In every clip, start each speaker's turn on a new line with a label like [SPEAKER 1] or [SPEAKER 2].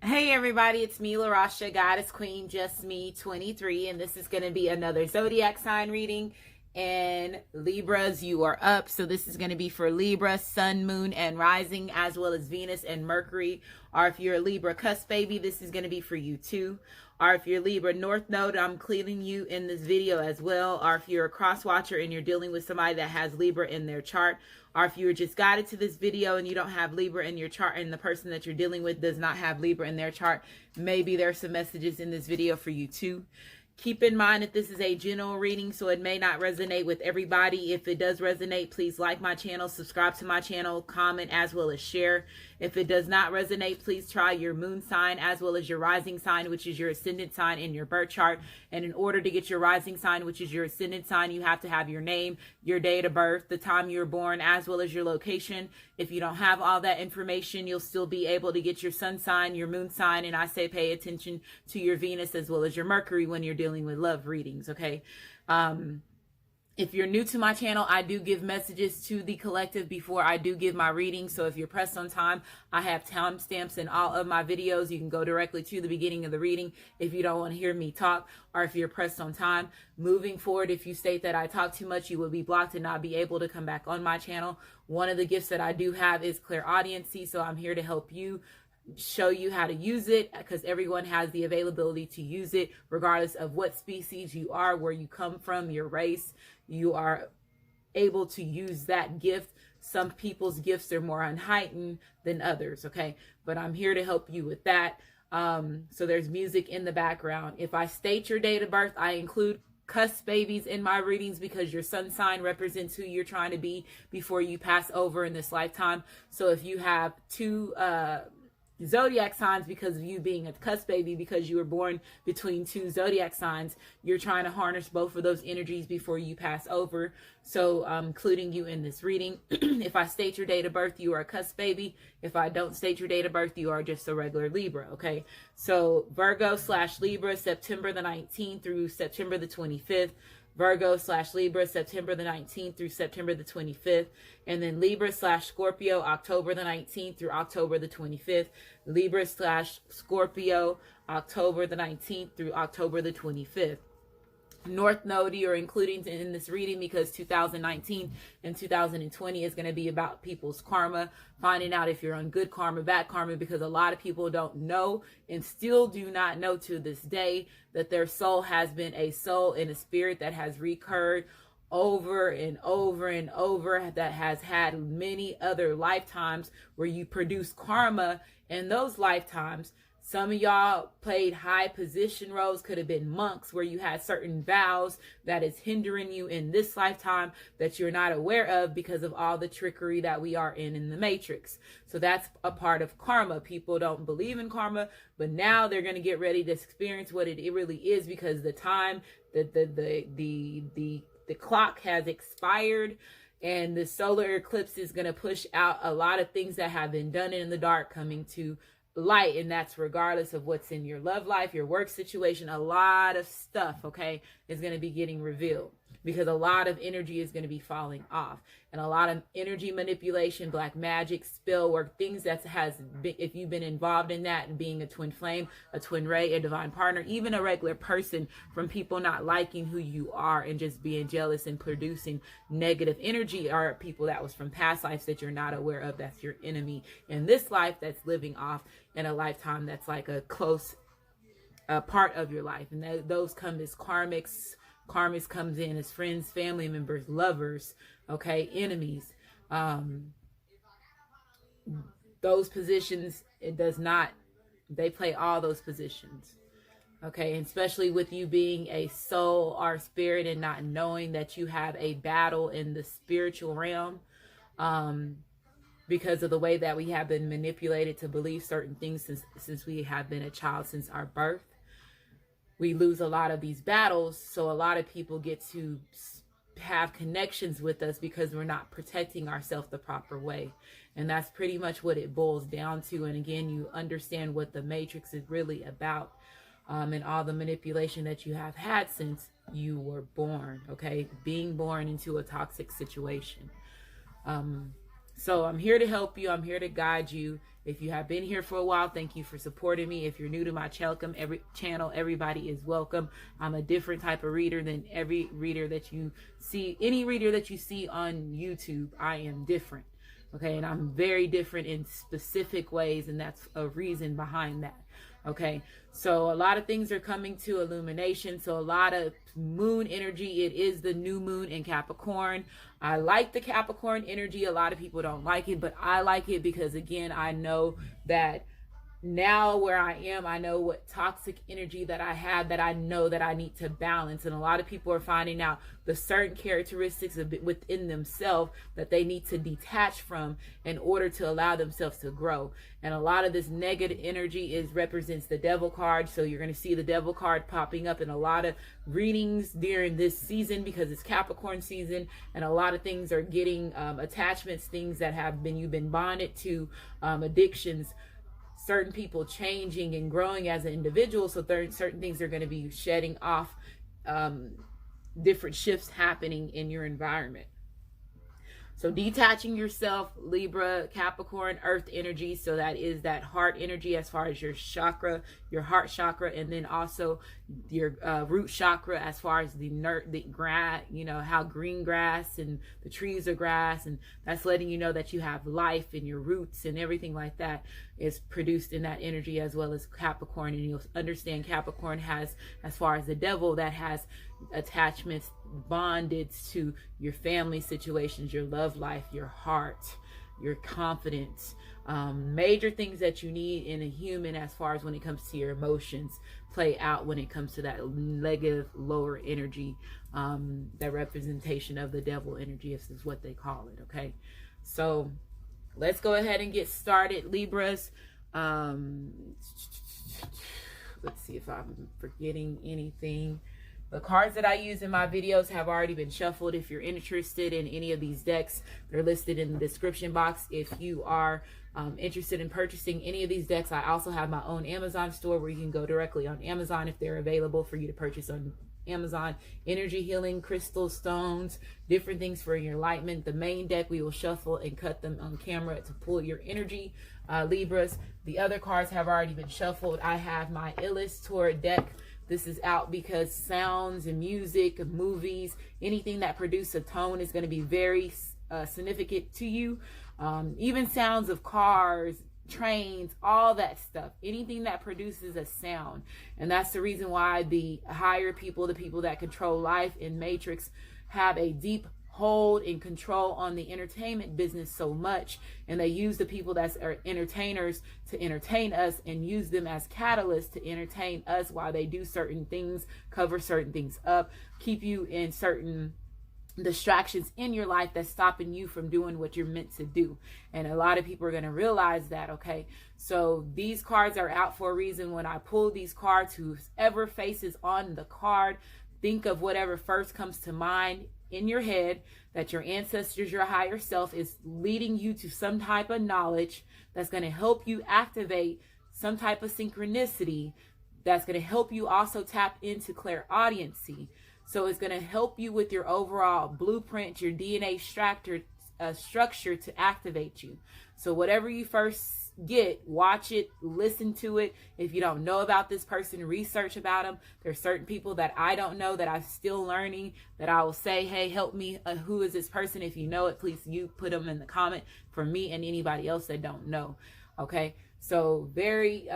[SPEAKER 1] Hey everybody, it's me, LaRasha, Goddess Queen, Just Me 23, and this is going to be another zodiac sign reading. And Libras, you are up. So this is going to be for Libra, Sun, Moon, and Rising, as well as Venus and Mercury. Or if you're a Libra cusp baby, this is going to be for you too. Or if you're Libra North Node, I'm cleaning you in this video as well. Or if you're a cross watcher and you're dealing with somebody that has Libra in their chart. Or if you were just guided to this video and you don't have Libra in your chart and the person that you're dealing with does not have Libra in their chart, maybe there's some messages in this video for you too. Keep in mind that this is a general reading, so it may not resonate with everybody. If it does resonate, please like my channel, subscribe to my channel, comment, as well as share. If it does not resonate, please try your moon sign as well as your rising sign, which is your ascendant sign in your birth chart. And in order to get your rising sign, which is your ascendant sign, you have to have your name, your date of birth, the time you were born, as well as your location. If you don't have all that information, you'll still be able to get your sun sign, your moon sign, and I say pay attention to your Venus as well as your Mercury when you're dealing with love readings, okay? If you're new to my channel, I do give messages to the collective before I do give my reading. So if you're pressed on time, I have timestamps in all of my videos. You can go directly to the beginning of the reading if you don't want to hear me talk, or if you're pressed on time. Moving forward, if you state that I talk too much, you will be blocked and not be able to come back on my channel. One of the gifts that I do have is clairaudiency, so I'm here to help you, show you how to use it, because everyone has the availability to use it regardless of what species you are, where you come from, your race. You are able to use that gift. Some people's gifts are more unheightened than others, okay? But I'm here to help you with that. So there's music in the background. If I state your date of birth, I include cusp babies in my readings because your sun sign represents who you're trying to be before you pass over in this lifetime. So if you have two zodiac signs, because of you being a cusp baby, because you were born between two zodiac signs, you're trying to harness both of those energies before you pass over. So I'm including you in this reading. If I state your date of birth, you are a cusp baby. If I don't state your date of birth, you are just a regular Libra, okay? So Virgo/Libra, September the 19th through September the 25th. Virgo/Libra, September the 19th through September the 25th. And then Libra/Scorpio, October the 19th through October the 25th. Libra/Scorpio, October the 19th through October the 25th. North Node you're including in this reading because 2019 and 2020 is going to be about people's karma, finding out if you're on good karma, bad karma, because a lot of people don't know and still do not know to this day that their soul has been a soul and a spirit that has recurred over and over and over, that has had many other lifetimes where you produce karma in those lifetimes. Some of y'all played high position roles, could have been monks, where you had certain vows that is hindering you in this lifetime that you're not aware of because of all the trickery that we are in the matrix. So that's a part of karma. People don't believe in karma, but now they're going to get ready to experience what it really is, because the time, the clock has expired. And the solar eclipse is going to push out a lot of things that have been done in the dark coming to light, and that's regardless of what's in your love life, your work situation. A lot of stuff, okay, is going to be getting revealed, because a lot of energy is going to be falling off, and a lot of energy manipulation, black magic, spell work, things that has been, if you've been involved in that, and being a twin flame, a twin ray, a divine partner, even a regular person, from people not liking who you are and just being jealous and producing negative energy, are people that was from past lives that you're not aware of. That's your enemy in this life, that's living off in a lifetime that's like a close part of your life. And those come as karmics. Karmics comes in as friends, family members, lovers, okay, enemies. Those positions, it does not, they play all those positions, okay? And especially with you being a soul or spirit and not knowing that you have a battle in the spiritual realm, because of the way that we have been manipulated to believe certain things since we have been a child, since our birth. We lose a lot of these battles, so a lot of people get to have connections with us because we're not protecting ourselves the proper way. And that's pretty much what it boils down to. And again, you understand what the matrix is really about, and all the manipulation that you have had since you were born, okay? Being born into a toxic situation. So I'm here to help you. I'm here to guide you. If you have been here for a while, thank you for supporting me. If you're new to my channel, everybody is welcome. I'm a different type of reader than every reader that you see. Any reader that you see on YouTube, I am different. Okay, and I'm very different in specific ways, and that's a reason behind that. Okay, so a lot of things are coming to illumination. So a lot of moon energy. It is the new moon in Capricorn. I like the Capricorn energy. A lot of people don't like it, but I like it because, again, I know that now where I am, I know what toxic energy that I have that I know that I need to balance. And a lot of people are finding out the certain characteristics within themselves that they need to detach from in order to allow themselves to grow. And a lot of this negative energy represents the devil card. So you're going to see the devil card popping up in a lot of readings during this season because it's Capricorn season, and a lot of things are getting attachments, things that you've been bonded to, addictions, certain people changing and growing as an individual. So certain things are going to be shedding off, different shifts happening in your environment. So detaching yourself, Libra, Capricorn, earth energy. So that is that heart energy as far as your chakra, your heart chakra, and then also your root chakra as far as the grass, how green grass and the trees are grass. And that's letting you know that you have life in your roots, and everything like that is produced in that energy, as well as Capricorn. And you'll understand Capricorn has, as far as the devil, that has attachments bonded to your family situations, your love life, your heart, your confidence, major things that you need in a human as far as when it comes to your emotions play out when it comes to that negative lower energy, that representation of the devil energy is what they call it. Okay, so let's go ahead and get started, Libras. Let's see if I'm forgetting anything. The cards that I use in my videos have already been shuffled. If you're interested in any of these decks, they're listed in the description box. If you are interested in purchasing any of these decks, I also have my own Amazon store where you can go directly on Amazon if they're available for you to purchase on Amazon. Energy healing, crystal stones, different things for your enlightenment. The main deck, we will shuffle and cut them on camera to pull your energy, Libras. The other cards have already been shuffled. I have my Illustrator deck. This is out because sounds and music, movies, anything that produces a tone is going to be very significant to you. Even sounds of cars, trains, all that stuff. Anything that produces a sound. And that's the reason why the higher people, the people that control life in Matrix, have a deep hold and control on the entertainment business so much, and they use the people that are entertainers to entertain us and use them as catalysts to entertain us while they do certain things, cover certain things up, keep you in certain distractions in your life that's stopping you from doing what you're meant to do. And a lot of people are going to realize that. Okay, so these cards are out for a reason. When I pull these cards, whoever faces on the card, think of whatever first comes to mind in your head, that your ancestors, your higher self, is leading you to some type of knowledge that's going to help you activate some type of synchronicity, that's going to help you also tap into clairaudiency. So it's going to help you with your overall blueprint, your DNA structure to activate you. So whatever you first get, watch it, listen to it. If you don't know about this person, research about them. There's certain people that I don't know that I'm still learning, that I will say, hey, help me. Who is this person? If you know it, please you put them in the comment for me and anybody else that don't know. Okay, so very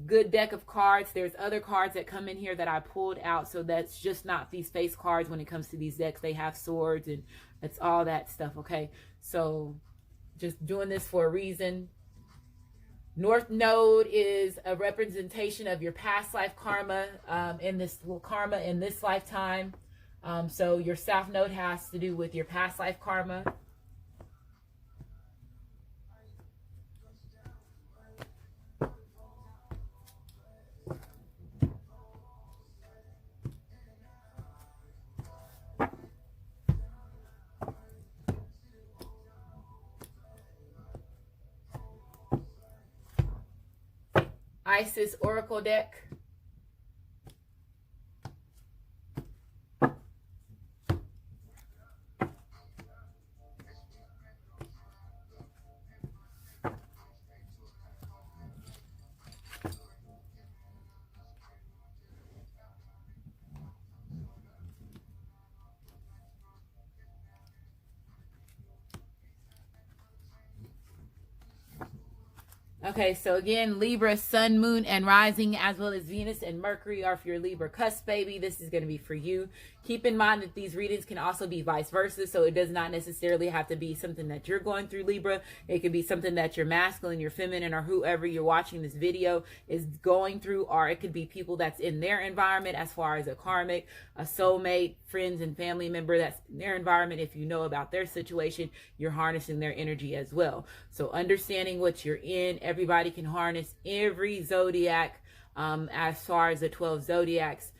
[SPEAKER 1] good deck of cards. There's other cards that come in here that I pulled out, so that's just not these face cards. When it comes to these decks, they have swords and it's all that stuff. Okay, so just doing this for a reason. North Node is a representation of your past life karma, in this lifetime. So your South Node has to do with your past life karma. Isis Oracle deck. Okay, so again, Libra, Sun, Moon, and Rising, as well as Venus and Mercury are for your Libra cusp baby. This is going to be for you. Keep in mind that these readings can also be vice versa, so it does not necessarily have to be something that you're going through, Libra. It could be something that your masculine, your feminine, or whoever you're watching this video is going through, or it could be people that's in their environment as far as a karmic, a soulmate, friends and family member that's in their environment. If you know about their situation, you're harnessing their energy as well. So understanding what you're in, everybody can harness every zodiac. As far as the 12 zodiacs,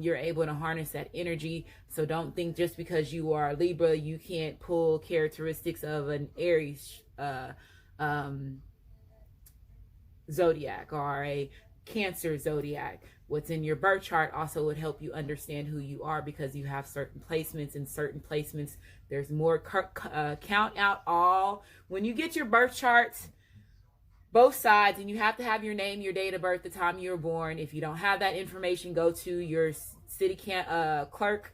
[SPEAKER 1] you're able to harness that energy. So don't think just because you are a Libra, you can't pull characteristics of an Aries zodiac or a Cancer zodiac. What's in your birth chart also would help you understand who you are, because you have certain placements. In certain placements, there's more. Count out all. When you get your birth charts, both sides, and you have to have your name, your date of birth, the time you were born. If you don't have that information, go to your city clerk,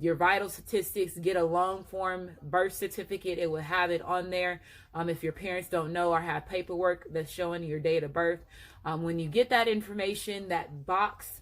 [SPEAKER 1] your vital statistics, get a long form birth certificate. It will have it on there. If your parents don't know or have paperwork that's showing your date of birth, when you get that information, that box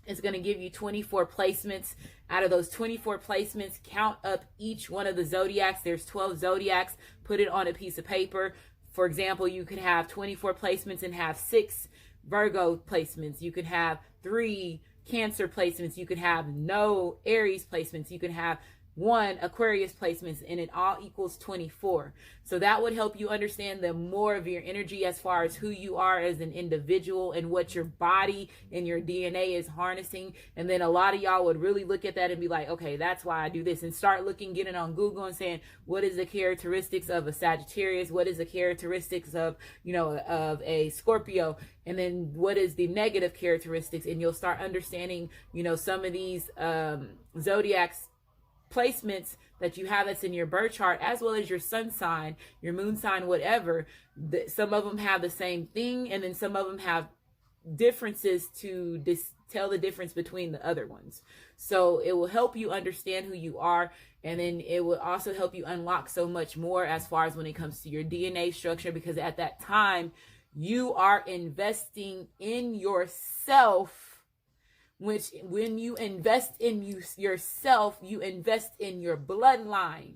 [SPEAKER 1] is going to give you 24 placements. Out of those 24 placements, count up each one of the zodiacs. There's 12 zodiacs. Put it on a piece of paper. For example, you could have 24 placements and have 6 Virgo placements. You could have 3 Cancer placements. You could have no Aries placements. You could have 1 Aquarius placements, and it all equals 24. So that would help you understand the more of your energy as far as who you are as an individual and what your body and your DNA is harnessing. And then a lot of y'all would really look at that and be like, okay, that's why I do this, and start looking, getting on Google and saying, what is the characteristics of a Sagittarius? What is the characteristics of, of a Scorpio? And then what is the negative characteristics? And you'll start understanding, some of these zodiacs placements that you have that's in your birth chart, as well as your sun sign, your moon sign, whatever. Some of them have the same thing, and then some of them have differences to tell the difference between the other ones. So it will help you understand who you are, and then it will also help you unlock so much more as far as when it comes to your DNA structure, because at that time you are investing in yourself. Which, when you invest in yourself, you invest in your bloodline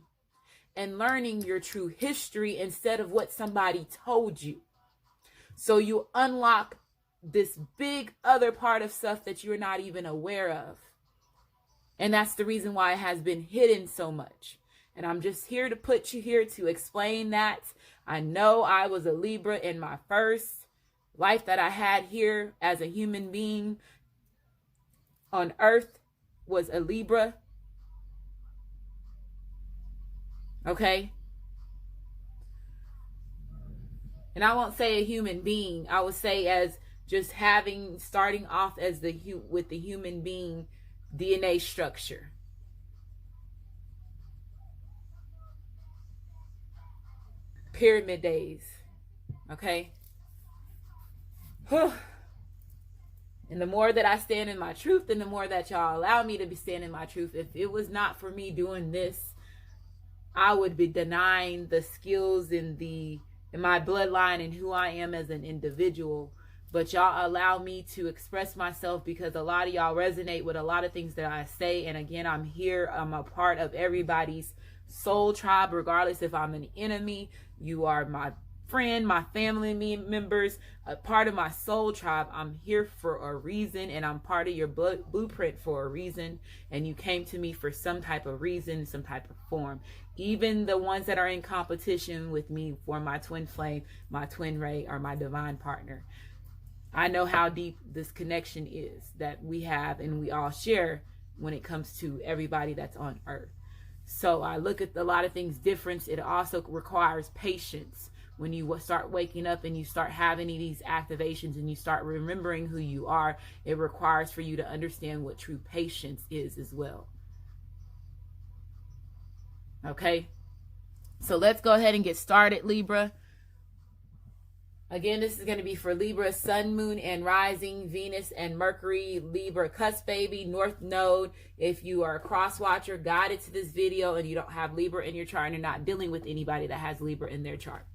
[SPEAKER 1] and learning your true history instead of what somebody told you. So you unlock this big other part of stuff that you're not even aware of. And that's the reason why it has been hidden so much. And I'm just here to put you here to explain that. I know I was a Libra in my first life that I had here as a human being on earth, was a Libra. Okay? And I won't say a human being. I would say as just starting off as with the human being DNA structure. Pyramid days. Okay? And the more that I stand in my truth, and the more that y'all allow me to stand in my truth. If it was not for me doing this, I would be denying the skills in my bloodline and who I am as an individual. But y'all allow me to express myself, because a lot of y'all resonate with a lot of things that I say. And again, I'm here. I'm a part of everybody's soul tribe, regardless if I'm an enemy. You are my friend, my family members, a part of my soul tribe. I'm here for a reason, and I'm part of your blueprint for a reason. And you came to me for some type of reason, some type of form. Even the ones that are in competition with me for my twin flame, my twin ray, or my divine partner. I know how deep this connection is that we have and we all share when it comes to everybody that's on earth. So I look at a lot of things different. It also requires patience. When you start waking up and you start having these activations and you start remembering who you are, it requires for you to understand what true patience is as well. Okay? So let's go ahead and get started, Libra. Again, this is going to be for Libra, Sun, Moon, and Rising, Venus, and Mercury, Libra, cusp baby, North Node. If you are a cross watcher, guided to this video, and you don't have Libra in your chart and you're not dealing with anybody that has Libra in their chart.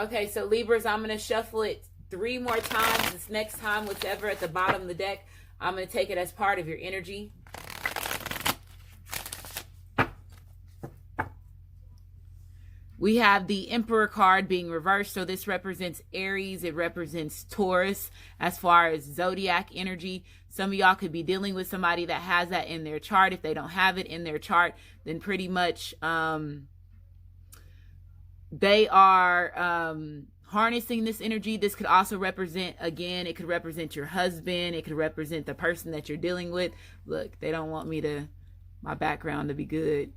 [SPEAKER 1] Okay, so Libras, I'm going to shuffle it 3 more times. This next time, whatever at the bottom of the deck, I'm going to take it as part of your energy. We have the Emperor card being reversed. So this represents Aries. It represents Taurus as far as zodiac energy. Some of y'all could be dealing with somebody that has that in their chart. If they don't have it in their chart, then pretty much they are harnessing this energy. This could also represent, again, it could represent your husband. It could represent the person that you're dealing with. Look, they don't want my background to be good.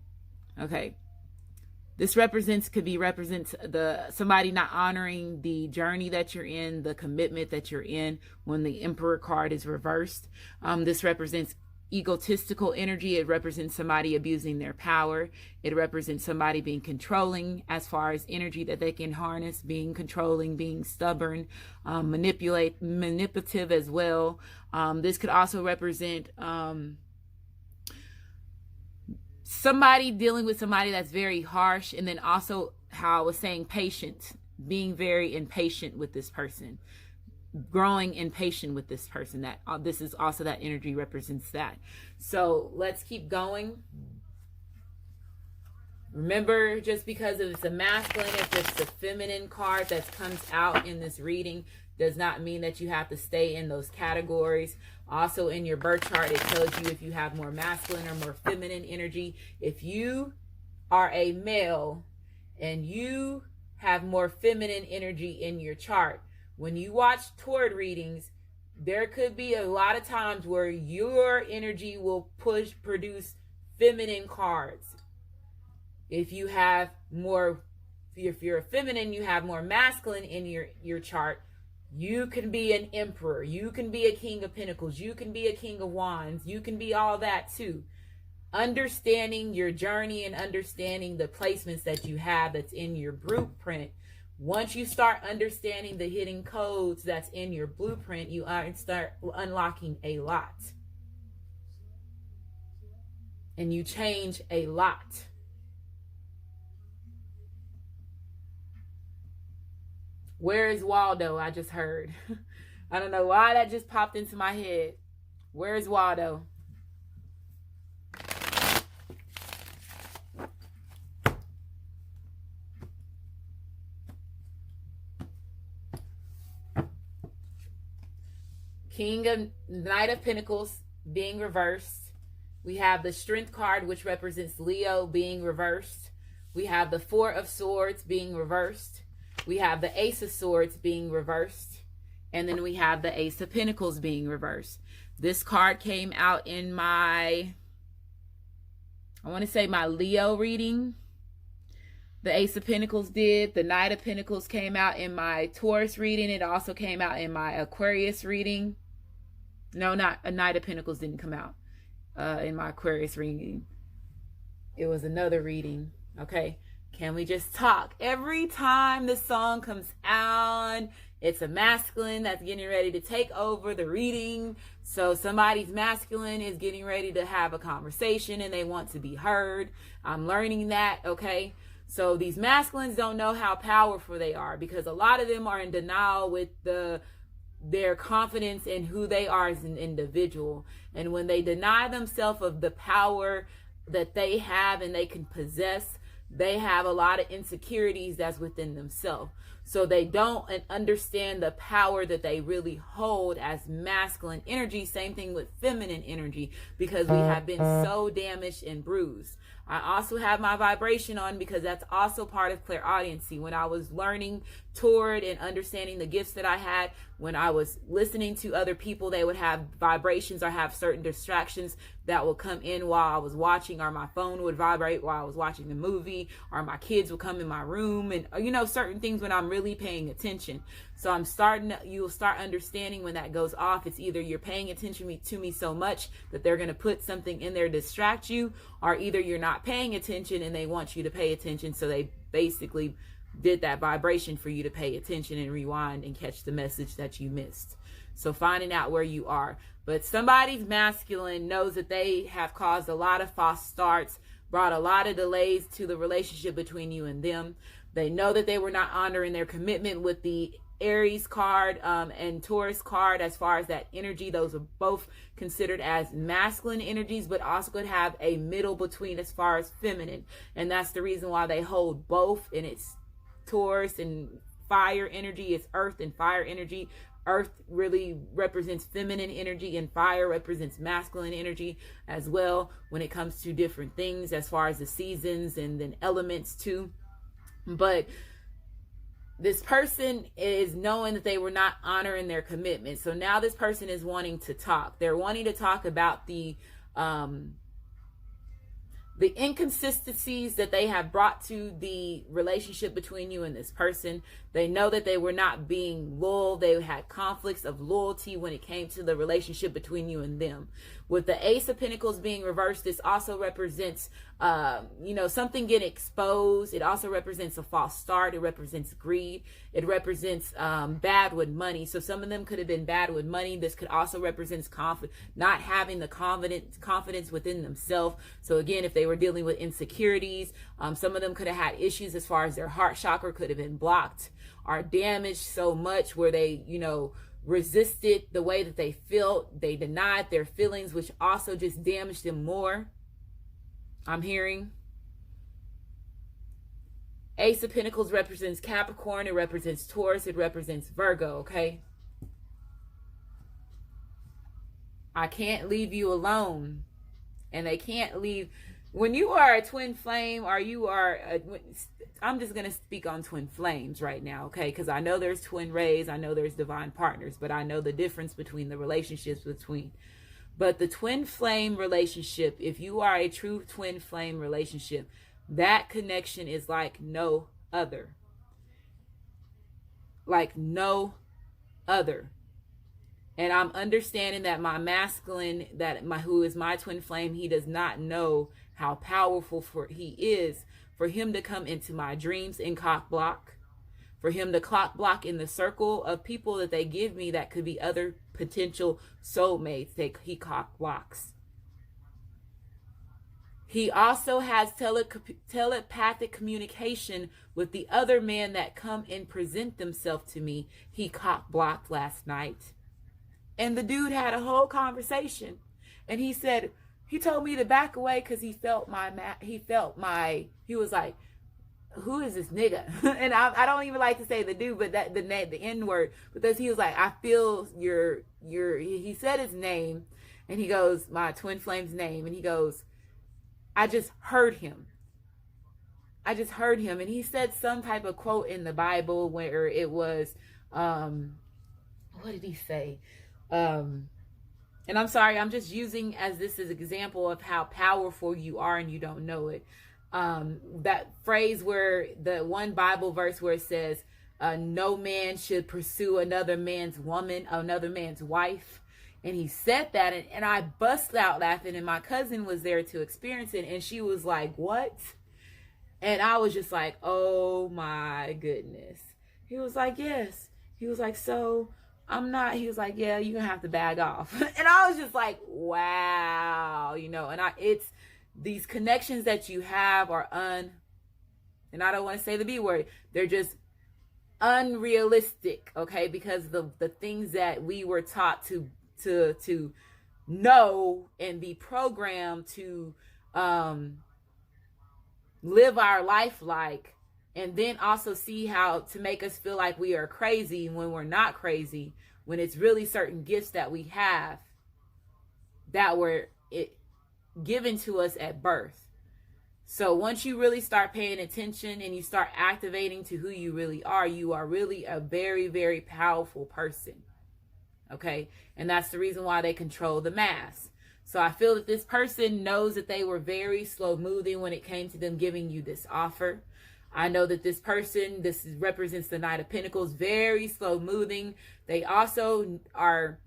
[SPEAKER 1] Okay. This represents somebody not honoring the journey that you're in, the commitment that you're in when the Emperor card is reversed. This represents egotistical energy. It represents somebody abusing their power. It represents somebody being controlling as far as energy that they can harness, being controlling, being stubborn, manipulative as well. This could also represent somebody dealing with somebody that's very harsh, and then also how I was saying patient, being very impatient with this person, growing impatient with this person. That this is also, that energy represents that. So let's keep going. Remember, just because it's a masculine, if it's the feminine card that comes out in this reading, does not mean that you have to stay in those categories. Also, in your birth chart, it tells you if you have more masculine or more feminine energy. If you are a male and you have more feminine energy in your chart, when you watch Toward readings, there could be a lot of times where your energy will produce feminine cards. If you have more, if you're a feminine, you have more masculine in your chart, you can be an emperor. You can be a king of pentacles. You can be a king of wands. You can be all that too. Understanding your journey and understanding the placements that you have that's in your blueprint. Once you start understanding the hidden codes that's in your blueprint, you start unlocking a lot. And you change a lot. Where is Waldo? I just heard. I don't know why that just popped into my head. Where is Waldo? Knight of Pentacles being reversed. We have the Strength card, which represents Leo, being reversed. We have the Four of Swords being reversed. We have the Ace of Swords being reversed. And then we have the Ace of Pentacles being reversed. This card came out in my Leo reading. The Ace of Pentacles did. The Knight of Pentacles came out in my Taurus reading. It also came out in my Aquarius reading. No, not a Knight of Pentacles didn't come out in my Aquarius reading. It was another reading. Okay. Can we just talk? Every time the song comes on, it's a masculine that's getting ready to take over the reading. So somebody's masculine is getting ready to have a conversation and they want to be heard. I'm learning that, okay? So these masculines don't know how powerful they are because a lot of them are in denial with their confidence in who they are as an individual. And when they deny themselves of the power that they have and they can possess, they have a lot of insecurities that's within themselves. So they don't understand the power that they really hold as masculine energy. Same thing with feminine energy, because we have been so damaged and bruised. I also have my vibration on because that's also part of clairaudiency. When I was learning toward and understanding the gifts that I had, when I was listening to other people, they would have vibrations or have certain distractions that would come in while I was watching, or my phone would vibrate while I was watching the movie, or my kids would come in my room, and certain things when I'm really paying attention. So you'll start understanding when that goes off. It's either you're paying attention to me so much that they're going to put something in there to distract you, or either you're not paying attention and they want you to pay attention. So they basically did that vibration for you to pay attention and rewind and catch the message that you missed. So finding out where you are. But somebody's masculine knows that they have caused a lot of false starts, brought a lot of delays to the relationship between you and them. They know that they were not honoring their commitment with the Aries card and Taurus card. As far as that energy, those are both considered as masculine energies, but also could have a middle between as far as feminine. And that's the reason why they hold both. And it's Taurus and fire energy, it's earth and fire energy. Earth really represents feminine energy, and fire represents masculine energy as well when it comes to different things as far as the seasons and then elements too. But this person is knowing that they were not honoring their commitment. So now this person is wanting to talk. They're wanting to talk about the inconsistencies that they have brought to the relationship between you and this person. They know that they were not being loyal. They had conflicts of loyalty when it came to the relationship between you and them. With the Ace of Pentacles being reversed, this also represents, something getting exposed. It also represents a false start. It represents greed. It represents bad with money. So some of them could have been bad with money. This could also represent not having the confidence within themselves. So again, if they were dealing with insecurities, some of them could have had issues as far as their heart chakra could have been blocked or damaged so much where they, resisted the way that they felt. They denied their feelings, which also just damaged them more. I'm hearing. Ace of Pentacles represents Capricorn. It represents Taurus. It represents Virgo, okay? I can't leave you alone. And they can't leave. When you are a twin flame, or you are, I'm just going to speak on twin flames right now, okay? Because I know there's twin rays, I know there's divine partners, but I know the difference between the relationships between. But the twin flame relationship, if you are a true twin flame relationship, that connection is like no other. Like no other. And I'm understanding that my masculine, who is my twin flame, he does not know how powerful he is for him to come into my dreams and cock block, for him to clock block in the circle of people that they give me that could be other potential soulmates. He cock blocks. He also has telepathic communication with the other men that come and present themselves to me. He cock blocked last night. And the dude had a whole conversation. And he said, he told me to back away because he was like, who is this nigga? And I don't even like to say the dude, but the N word, because he was like, I feel he said his name, and he goes, my twin flame's name, and he goes, I just heard him. And he said some type of quote in the Bible where it was, what did he say? And I'm sorry, I'm just using as this is an example of how powerful you are and you don't know it. That phrase where the one Bible verse where it says, no man should pursue another man's woman, another man's wife. And he said that, and I busted out laughing, and my cousin was there to experience it, and she was like, what? And I was just like, oh my goodness. He was like, yes. He was like, so I'm not, he was like, yeah, you're gonna have to bag off. And I was just like, wow, and it's these connections that you have are and I don't want to say the B word, they're just unrealistic, okay? Because the things that we were taught to know and be programmed to live our life like, and then also see how to make us feel like we are crazy when we're not crazy, when it's really certain gifts that we have that were given to us at birth. So once you really start paying attention and you start activating to who you are really a very, very powerful person. Okay? And that's the reason why they control the mass. So I feel that this person knows that they were very slow moving when it came to them giving you this offer. I know that this person, this represents the Knight of Pentacles, very slow moving. They also are,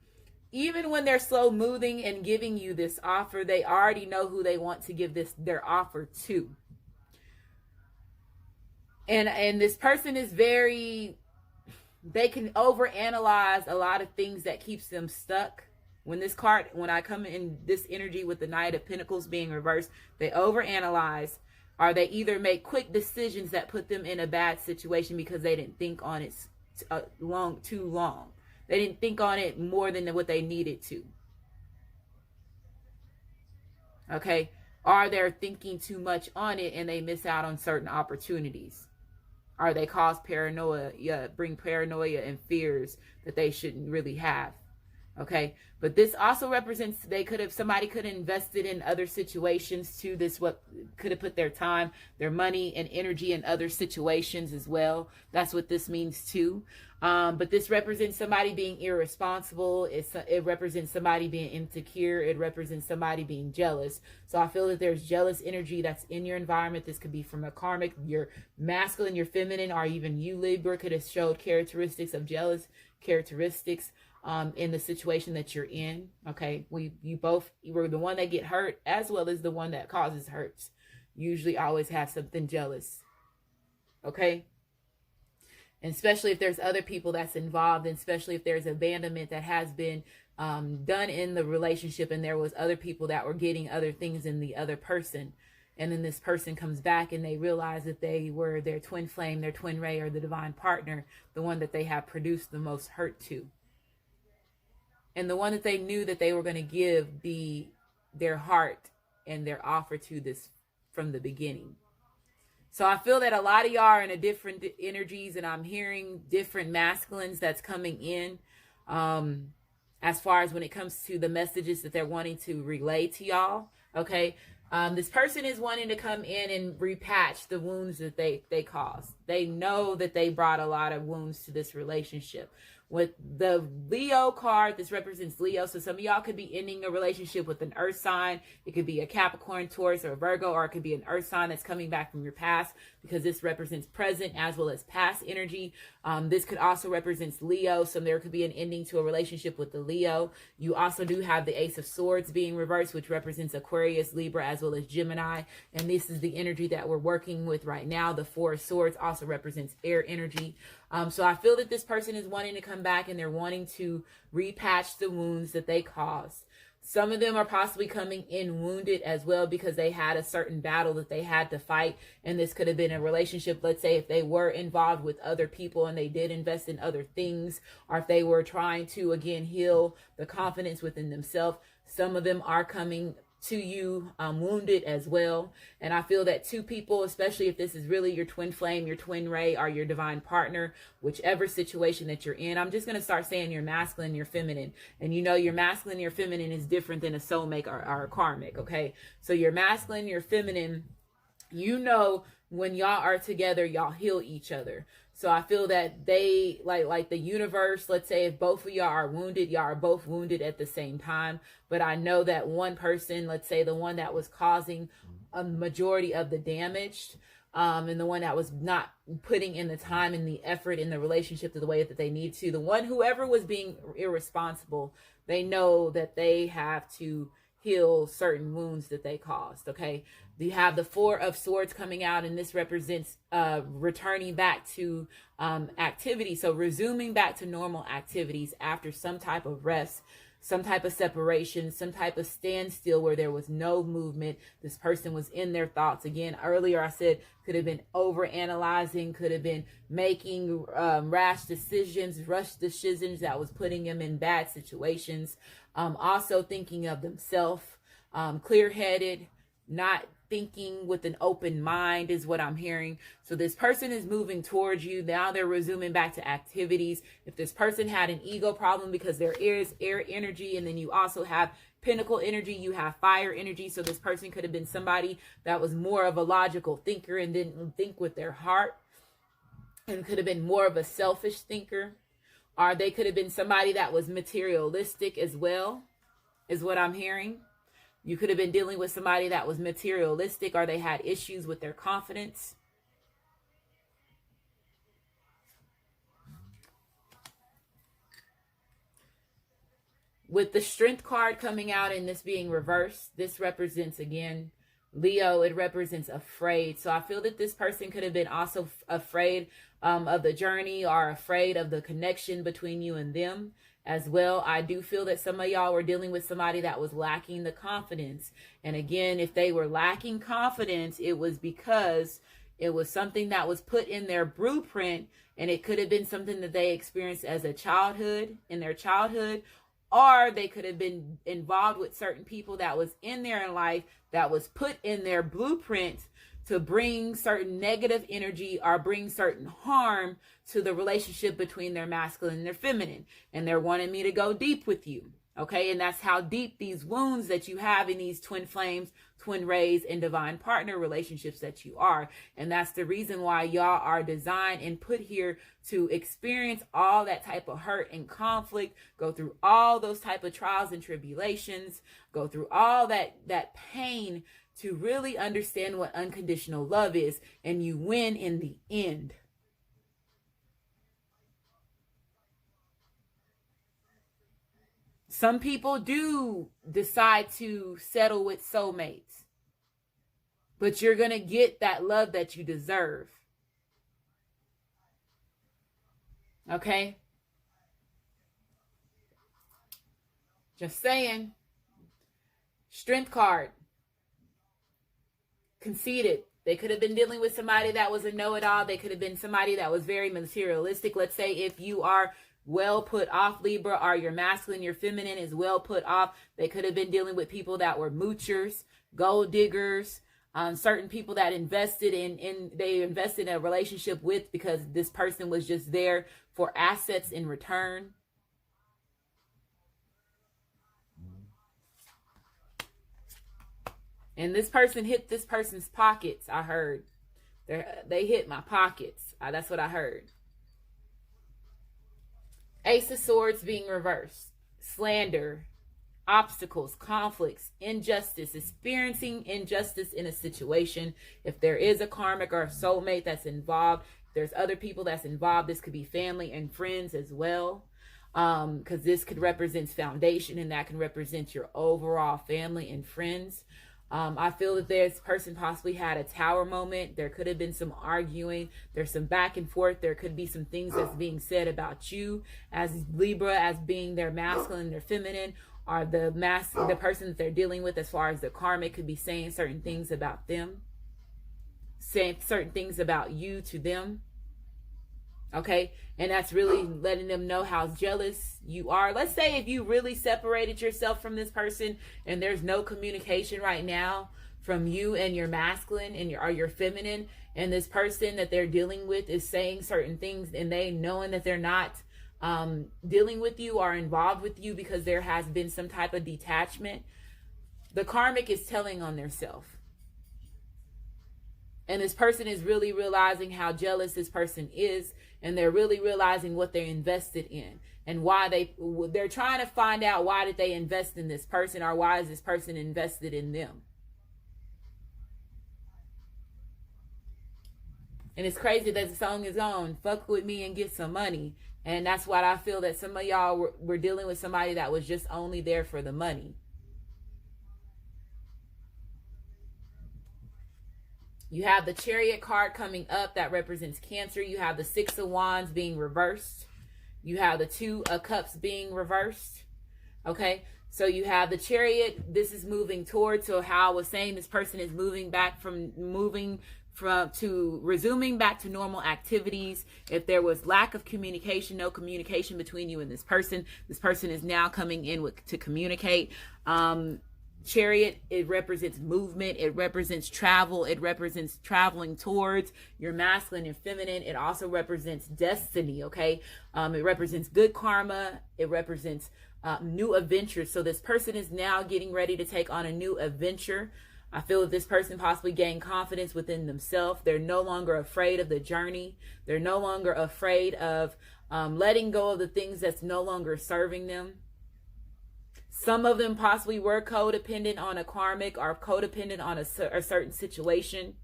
[SPEAKER 1] even when they're slow moving and giving you this offer, they already know who they want to give their offer to. And this person is they can overanalyze a lot of things that keeps them stuck. When I come in this energy with the Knight of Pentacles being reversed, they overanalyze. Or they either make quick decisions that put them in a bad situation because they didn't think on it too long. They didn't think on it more than what they needed to. Okay? Or they're thinking too much on it and they miss out on certain opportunities. Or they cause paranoia, bring paranoia and fears that they shouldn't really have. Okay, but this also represents somebody could have invested in other situations too. This what could have put their time, their money, and energy in other situations as well. That's what this means too. But this represents somebody being irresponsible. It represents somebody being insecure. It represents somebody being jealous. So I feel that there's jealous energy that's in your environment. This could be from a karmic, your masculine, your feminine, or even you, Libra, could have showed characteristics of jealous characteristics in the situation that you're in. Okay, you were the one that get hurt as well as the one that causes hurts. Usually always have something jealous. Okay, and especially if there's other people that's involved, and especially if there's abandonment that has been done in the relationship, and there was other people that were getting other things in the other person, and then this person comes back and they realize that they were their twin flame, their twin ray, or the divine partner, the one that they have produced the most hurt to. And the one that they knew that they were going to give their heart and their offer to this from the beginning. So I feel that a lot of y'all are in a different energies, and I'm hearing different masculines that's coming in as far as when it comes to the messages that they're wanting to relay to y'all. Okay. This person is wanting to come in and repatch the wounds that they caused. They know that they brought a lot of wounds to this relationship. With the Leo card, this represents Leo. So some of y'all could be ending a relationship with an earth sign. It could be a Capricorn, Taurus, or a Virgo, or it could be an earth sign that's coming back from your past, because this represents present as well as past energy. This could also represent Leo. So there could be an ending to a relationship with the Leo. You also do have the Ace of Swords being reversed, which represents Aquarius, Libra, as well as Gemini. And this is the energy that we're working with right now. The Four of Swords also represents air energy. So I feel that this person is wanting to come back and they're wanting to repatch the wounds that they caused. Some of them are possibly coming in wounded as well because they had a certain battle that they had to fight. And this could have been a relationship. Let's say if they were involved with other people and they did invest in other things, or if they were trying to, again, heal the confidence within themselves. Some of them are coming to you wounded as well. And I feel that two people, especially if this is really your twin flame, your twin ray, or your divine partner, whichever situation that you're in, I'm just going to start saying your masculine, your feminine. And you know, your masculine, your feminine is different than a soulmate or a karmic. Okay, so your masculine, your feminine, you know, when y'all are together, y'all heal each other. So I feel that they, like the universe, let's say if both of y'all are wounded, y'all are both wounded at the same time. But I know that one person, let's say the one that was causing a majority of the damage, and the one that was not putting in the time and the effort in the relationship to the way that they need to, whoever was being irresponsible, they know that they have to heal certain wounds that they caused. Okay, you have the Four of Swords coming out, and this represents returning back to activity. So resuming back to normal activities after some type of rest, some type of separation, some type of standstill where there was no movement. This person was in their thoughts. Again, earlier I said could have been over analyzing, could have been making rushed decisions that was putting them in bad situations. Also thinking of themselves, clear-headed, not thinking with an open mind is what I'm hearing. So this person is moving towards you. Now they're resuming back to activities. If this person had an ego problem, because there is air energy, and then you also have Pentacle energy, you have fire energy. So this person could have been somebody that was more of a logical thinker and didn't think with their heart, and could have been more of a selfish thinker. Or they could have been somebody that was materialistic as well, is what I'm hearing. You could have been dealing with somebody that was materialistic, or they had issues with their confidence. With the Strength card coming out and this being reversed, this represents, again, Leo, it represents afraid. So I feel that this person could have been also afraid of the journey, or afraid of the connection between you and them as well. I do feel that some of y'all were dealing with somebody that was lacking the confidence. And again, if they were lacking confidence, it was because it was something that was put in their blueprint, and it could have been something that they experienced as a childhood, in their childhood, or they could have been involved with certain people that was in their life that was put in their blueprint to bring certain negative energy or bring certain harm to the relationship between their masculine and their feminine. And they're wanting me to go deep with you. Okay, and that's how deep these wounds that you have in these twin flames, twin rays, and divine partner relationships that you are. And that's the reason why y'all are designed and put here to experience all that type of hurt and conflict, go through all those type of trials and tribulations, go through all that pain to really understand what unconditional love is, and you win in the end. Some people do decide to settle with soulmates, but you're going to get that love that you deserve. Okay? Just saying. Strength card. Conceited. They could have been dealing with somebody that was a know-it-all. They could have been somebody that was very materialistic. Let's say if you are well put off, Libra, or your masculine, your feminine is well put off. They could have been dealing with people that were moochers, gold diggers, certain people that invested they invested in a relationship with because this person was just there for assets in return. And this person hit this person's pockets, I heard. They hit my pockets. That's what I heard. Ace of Swords being reversed. Slander, obstacles, conflicts, injustice, experiencing injustice in a situation. If there is a karmic or a soulmate that's involved, there's other people that's involved. This could be family and friends as well. Because this could represent foundation, and that can represent your overall family and friends. I feel that this person possibly had a tower moment. There could have been some arguing. There's some back and forth. There could be some things that's being said about you as Libra, as being their masculine and their feminine, or the person that they're dealing with as far as the karmic could be saying certain things about them, saying certain things about you to them. Okay, and that's really letting them know how jealous you are. Let's say if you really separated yourself from this person and there's no communication right now from you and your masculine and your feminine, and this person that they're dealing with is saying certain things, and they knowing that they're not dealing with you or involved with you because there has been some type of detachment, the karmic is telling on their self. And this person is really realizing how jealous this person is, and they're really realizing what they're invested in and why they're trying to find out why did they invest in this person, or why is this person invested in them. And it's crazy that the song is on, fuck with me and get some money. And that's why I feel that some of y'all were dealing with somebody that was just only there for the money. You have the Chariot card coming up that represents Cancer. You have the Six of Wands being reversed. You have the Two of Cups being reversed. Okay, so you have the Chariot. This is moving towards, so how I was saying, this person is resuming back to normal activities. If there was lack of communication, no communication between you and this person is now coming in to communicate. Chariot, it represents movement, it represents travel, it represents traveling towards your masculine and feminine. It also represents destiny. Okay, it represents good karma, it represents new adventures. So this person is now getting ready to take on a new adventure. I feel that this person possibly gained confidence within themselves. They're no longer afraid of the journey. They're no longer afraid of letting go of the things that's no longer serving them. Some of them possibly were codependent on a karmic or codependent on a certain situation.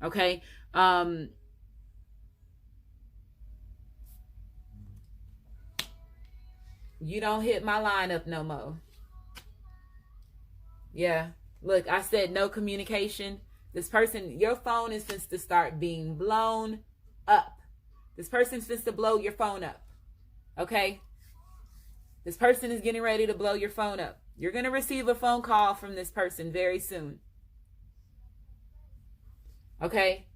[SPEAKER 1] Okay. You don't hit my line up no more. Yeah. Look, I said no communication. This person, your phone is supposed to start being blown up. This person's supposed to blow your phone up. Okay? This person is getting ready to blow your phone up. You're going to receive a phone call from this person very soon. Okay?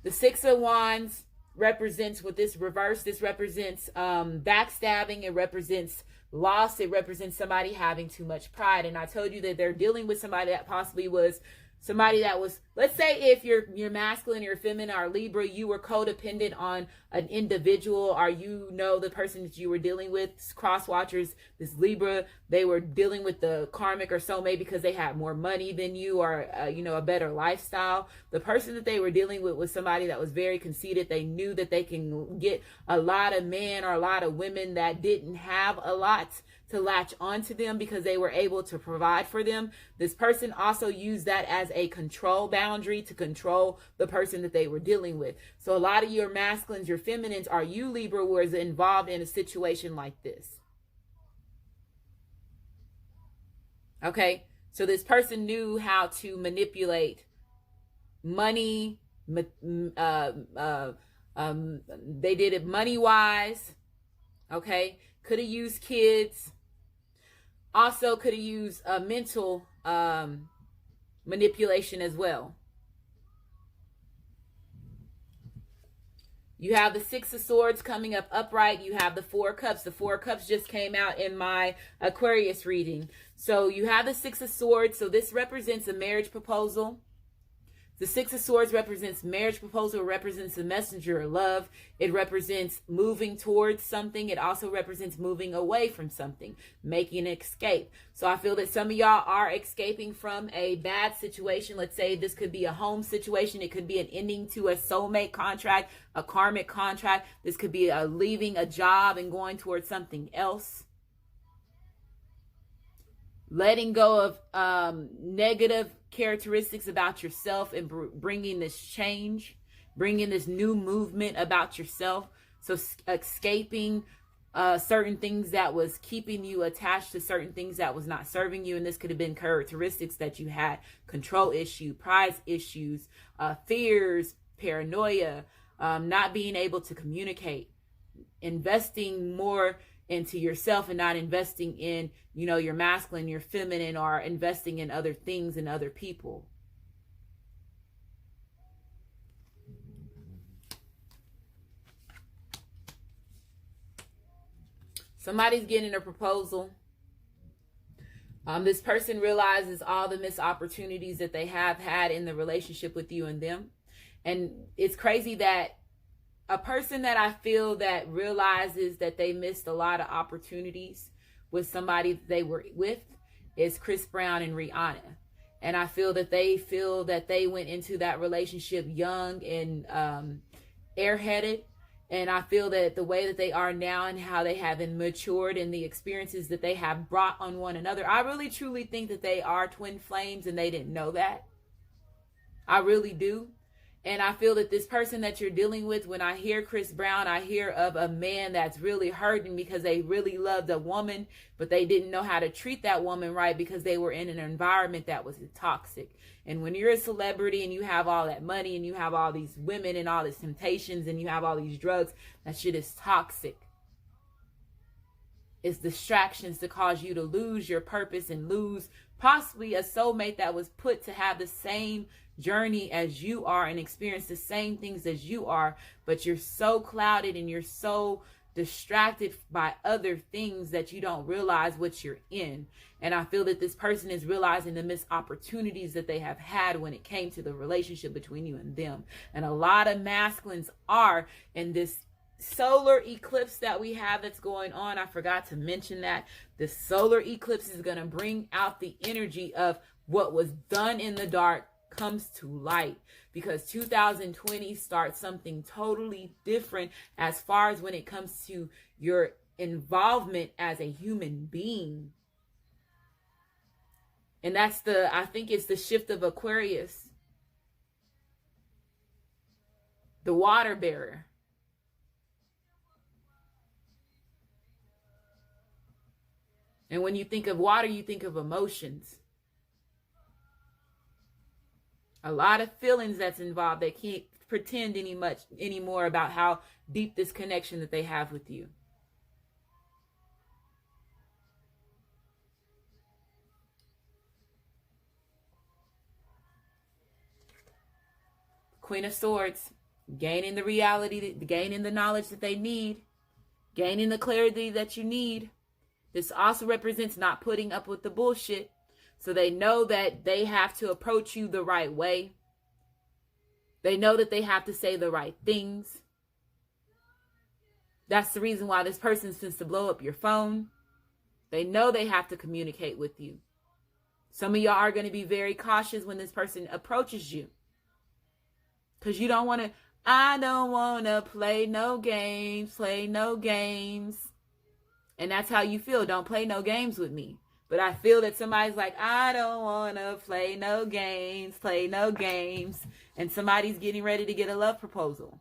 [SPEAKER 1] The Six of Wands represents, with this reverse, this represents backstabbing. It represents loss. It represents somebody having too much pride. And I told you that they're dealing with somebody that possibly was somebody that was, let's say if you're masculine, you're feminine, or Libra, you were codependent on an individual, or you know the person that you were dealing with, cross watchers, this Libra, they were dealing with the karmic or soulmate because they had more money than you, or a better lifestyle. The person that they were dealing with was somebody that was very conceited. They knew that they can get a lot of men or a lot of women that didn't have a lot to latch onto them because they were able to provide for them. This person also used that as a control boundary to control the person that they were dealing with. So a lot of your masculines, your feminines, are you, Libra, was involved in a situation like this. Okay, so this person knew how to manipulate money. They did it money-wise. Okay, could have used kids. Also could have used mental manipulation as well. You have the Six of Swords coming up upright. You have the Four of Cups. The Four of Cups just came out in my Aquarius reading. So you have the Six of Swords. So this represents a marriage proposal. The Six of Swords represents marriage proposal. It represents the messenger of love. It represents moving towards something. It also represents moving away from something, making an escape. So I feel that some of y'all are escaping from a bad situation. Let's say this could be a home situation. It could be an ending to a soulmate contract, a karmic contract. This could be a leaving a job and going towards something else. Letting go of negative characteristics about yourself and bringing this change, bringing this new movement about yourself. So escaping certain things that was keeping you attached to certain things that was not serving you. And this could have been characteristics that you had: control issue, pride issues, fears, paranoia, not being able to communicate, investing more into yourself and not investing in, your masculine, your feminine, or investing in other things and other people. Somebody's getting a proposal. This person realizes all the missed opportunities that they have had in the relationship with you and them. And it's crazy that a person that I feel that realizes that they missed a lot of opportunities with somebody they were with is Chris Brown and Rihanna. And I feel that they went into that relationship young and airheaded. And I feel that the way that they are now and how they have matured and the experiences that they have brought on one another, I really truly think that they are twin flames and they didn't know that. I really do. And I feel that this person that you're dealing with, when I hear Chris Brown, I hear of a man that's really hurting because they really loved a woman, but they didn't know how to treat that woman right because they were in an environment that was toxic. And when you're a celebrity and you have all that money and you have all these women and all these temptations and you have all these drugs, that shit is toxic. It's distractions to cause you to lose your purpose and lose possibly a soulmate that was put to have the same journey as you are and experience the same things as you are, but you're so clouded and you're so distracted by other things that you don't realize what you're in. And I feel that this person is realizing the missed opportunities that they have had when it came to the relationship between you and them. And a lot of masculines are in this solar eclipse that we have that's going on. I forgot to mention that the solar eclipse is going to bring out the energy of what was done in the dark comes to light, because 2020 starts something totally different as far as when it comes to your involvement as a human being. And that's I think it's the shift of Aquarius, the water bearer. And when you think of water, you think of emotions. A lot of feelings that's involved. They can't pretend anymore about how deep this connection that they have with you. Queen of Swords, gaining the reality, gaining the knowledge that they need, gaining the clarity that you need. This also represents not putting up with the bullshit. So they know that they have to approach you the right way. They know that they have to say the right things. That's the reason why this person tends to blow up your phone. They know they have to communicate with you. Some of y'all are going to be very cautious when this person approaches you. Because you don't want to, I don't want to play no games. And that's how you feel. Don't play no games with me. But I feel that somebody's like, I don't want to play no games. And somebody's getting ready to get a love proposal.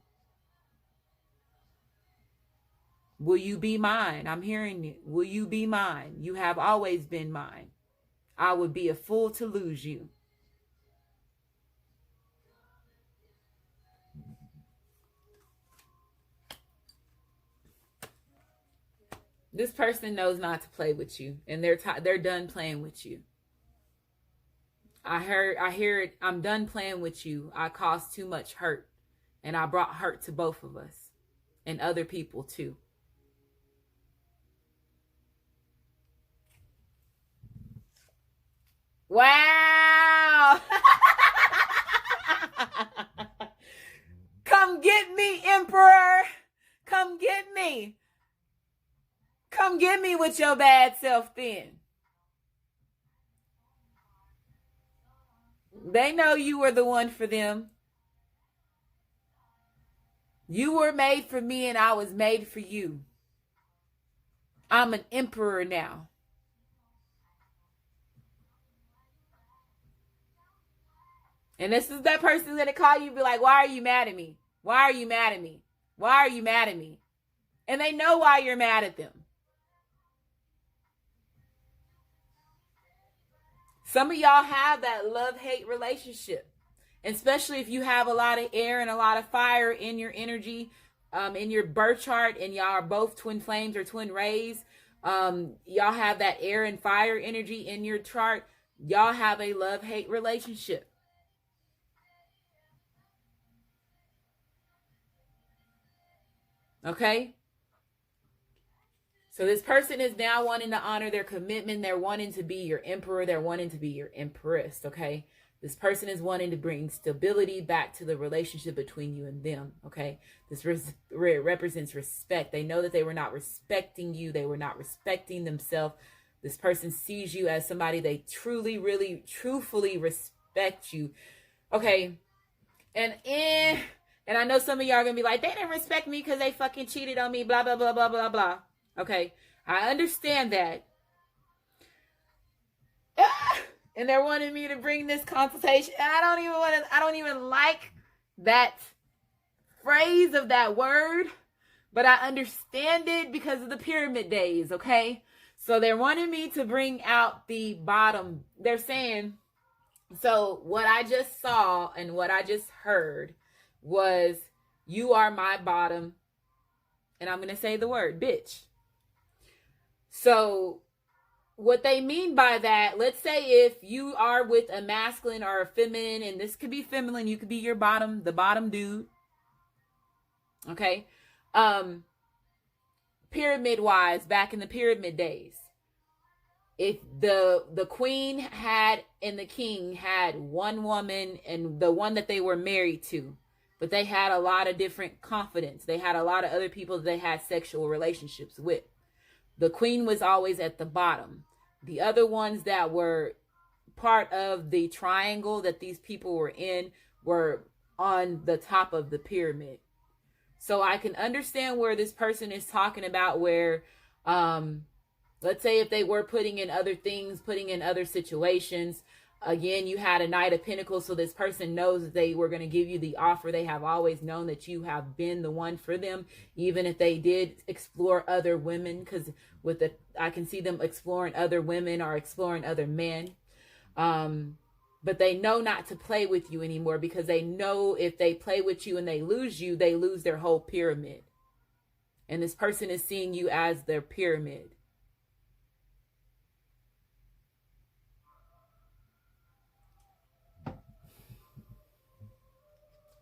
[SPEAKER 1] Will you be mine? I'm hearing you. Will you be mine? You have always been mine. I would be a fool to lose you. This person knows not to play with you, and they're done playing with you. I hear it. I'm done playing with you. I caused too much hurt, and I brought hurt to both of us and other people too. Wow. Come get me, Emperor. Come get me. Come get me with your bad self then. They know you were the one for them. You were made for me and I was made for you. I'm an emperor now. And this is that person's going to call you and be like, why are you mad at me? Why are you mad at me? Why are you mad at me? And they know why you're mad at them. Some of y'all have that love-hate relationship, especially if you have a lot of air and a lot of fire in your energy, in your birth chart, and y'all are both twin flames or twin rays. Y'all have that air and fire energy in your chart. Y'all have a love-hate relationship. Okay? So this person is now wanting to honor their commitment. They're wanting to be your emperor. They're wanting to be your empress, okay? This person is wanting to bring stability back to the relationship between you and them, okay? This represents respect. They know that they were not respecting you. They were not respecting themselves. This person sees you as somebody they truly, really, truthfully respect you, okay? And I know some of y'all are going to be like, they didn't respect me because they fucking cheated on me, blah, blah, blah, blah, blah, blah. Okay, I understand that. And they're wanting me to bring this consultation. And I don't even like that phrase of that word, but I understand it because of the pyramid days, okay? So they're wanting me to bring out the bottom. They're saying, so what I just saw and what I just heard was, you are my bottom. And I'm going to say the word, bitch. So what they mean by that, let's say if you are with a masculine or a feminine, and this could be feminine, you could be your bottom, the bottom dude. Okay. Pyramid wise, back in the pyramid days, if the queen had and the king had one woman and the one that they were married to, but they had a lot of different confidence. They had a lot of other people that they had sexual relationships with. The queen was always at the bottom. The other ones that were part of the triangle that these people were in were on the top of the pyramid. So I can understand where this person is talking about where, let's say if they were putting in other things, putting in other situations. Again, you had a Knight of Pentacles, so this person knows that they were going to give you the offer. They have always known that you have been the one for them, even if they did explore other women, because I can see them exploring other women or exploring other men. But they know not to play with you anymore, because they know if they play with you and they lose their whole pyramid. And this person is seeing you as their pyramid.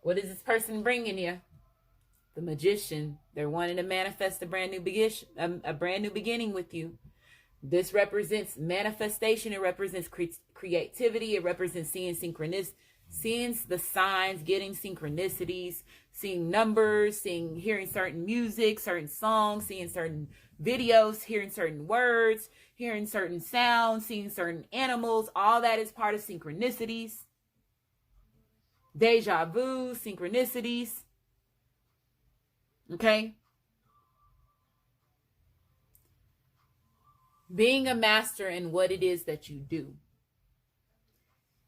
[SPEAKER 1] What is this person bringing you? The Magician. They're wanting to manifest a brand new beginning with you. This represents manifestation. It represents creativity. It represents seeing the signs, getting synchronicities, seeing numbers, hearing certain music, certain songs, seeing certain videos, hearing certain words, hearing certain sounds, seeing certain animals. All that is part of synchronicities. Deja vu, synchronicities. Okay? Being a master in what it is that you do.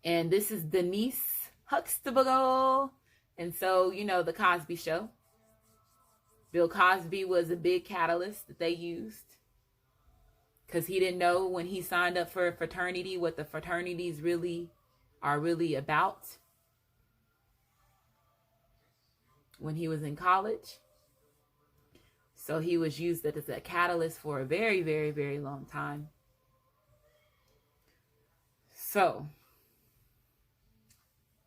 [SPEAKER 1] And this is Denise Huxtable. And so, you know, the Cosby Show. Bill Cosby was a big catalyst that they used, because he didn't know when he signed up for a fraternity what the fraternities are really about when he was in college. So he was used as a catalyst for a very, very, very long time. So,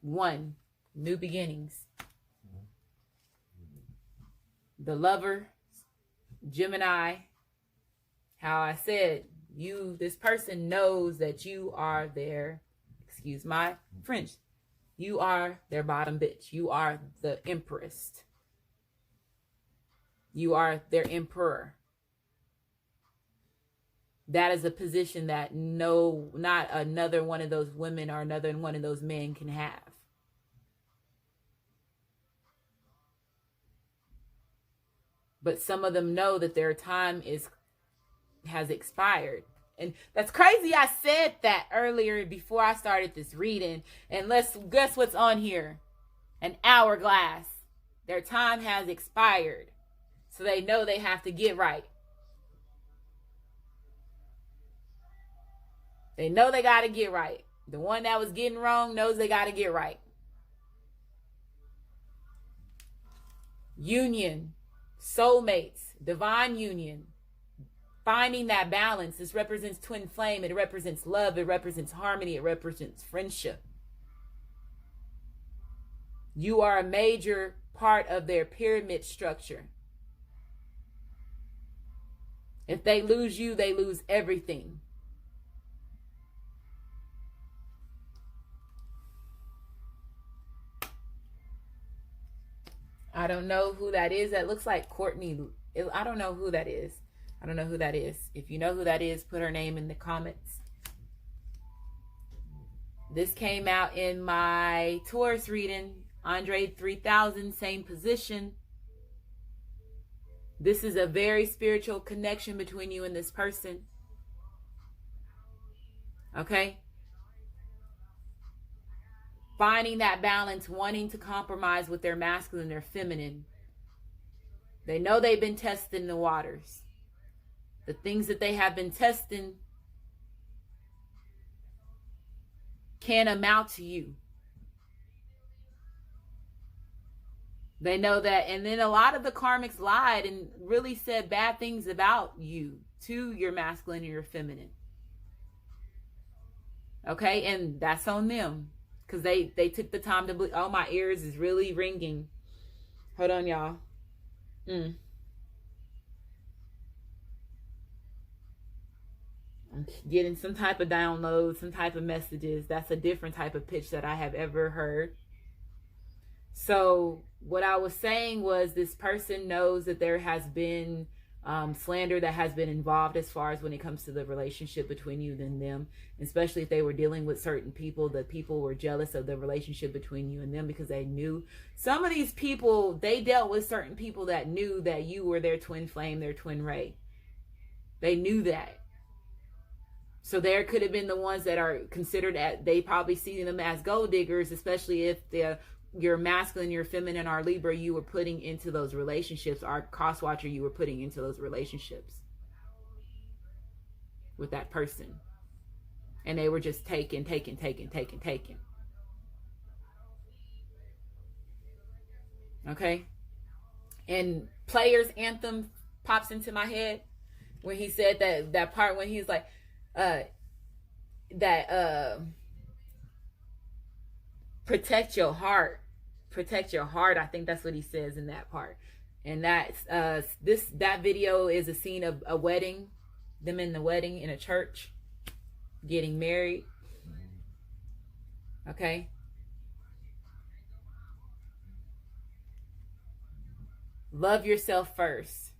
[SPEAKER 1] 1, new beginnings. The Lover, Gemini. How I said, this person knows that you are their, excuse my French, you are their bottom bitch. You are the empress. You are their emperor. That is a position that not another one of those women or another one of those men can have. But some of them know that their time has expired. And that's crazy. I said that earlier before I started this reading. And let's guess what's on here. An hourglass. Their time has expired. So they know they have to get right. They know they got to get right. The one that was getting wrong knows they got to get right. Union, soulmates, divine union, finding that balance. This represents twin flame. It represents love. It represents harmony. It represents friendship. You are a major part of their pyramid structure. If they lose you, they lose everything. I don't know who that is. That looks like Courtney. I don't know who that is. I don't know who that is. If you know who that is, put her name in the comments. This came out in my Taurus reading. Andre 3000, same position. This is a very spiritual connection between you and this person. Okay? Finding that balance, wanting to compromise with their masculine, their feminine. They know they've been testing the waters. The things that they have been testing can amount to you. They know that. And then a lot of the karmics lied and really said bad things about you to your masculine and your feminine. Okay? And that's on them. Because they took the time to... Oh, my ears is really ringing. Hold on, y'all. I'm getting some type of download, some type of messages. That's a different type of pitch that I have ever heard. So what I was saying was, this person knows that there has been slander that has been involved as far as when it comes to the relationship between you and them, especially if they were dealing with certain people. The people were jealous of the relationship between you and them because they knew some of these people, they dealt with certain people that knew that you were their twin flame, their twin ray. They knew that. So there could have been the ones that are considered, they probably see them as gold diggers, especially if your masculine, your feminine, or Libra, you were putting into those relationships, or cross watcher, you were putting into those relationships with that person. And they were just taking. Okay. And Player's Anthem pops into my head when he said that part when he's like, protect your heart. Protect your heart. I think that's what he says in that part. And that's that video is a scene of a wedding, them in the wedding in a church, getting married. Okay. Love yourself first.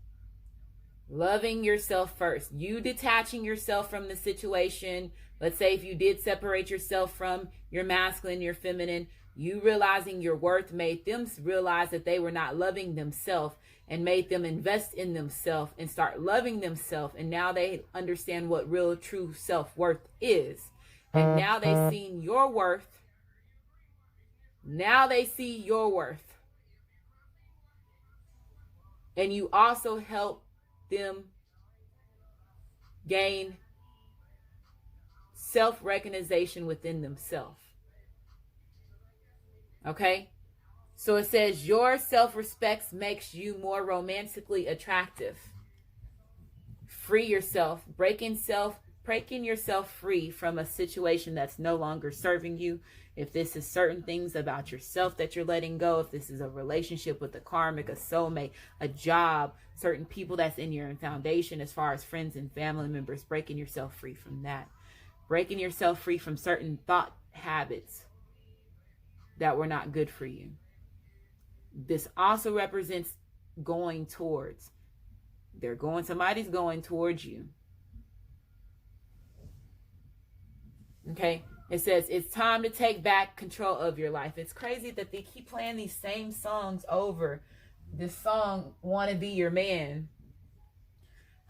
[SPEAKER 1] Loving yourself first. You detaching yourself from the situation. Let's say if you did separate yourself from your masculine, your feminine, you realizing your worth made them realize that they were not loving themselves, and made them invest in themselves and start loving themselves. And now they understand what real, true self-worth is. And now they've seen your worth. Now they see your worth. And you also help them gain self-recognition within themselves. Okay? So it says your self-respect makes you more romantically attractive. Free yourself, breaking yourself free from a situation that's no longer serving you. If this is certain things about yourself that you're letting go, if this is a relationship with a karmic, a soulmate, a job, certain people that's in your foundation as far as friends and family members, breaking yourself free from that. Breaking yourself free from certain thought habits that were not good for you. This also represents going towards. Somebody's going towards you. Okay? It says it's time to take back control of your life. It's crazy that they keep playing these same songs over. This song, Wanna Be Your Man.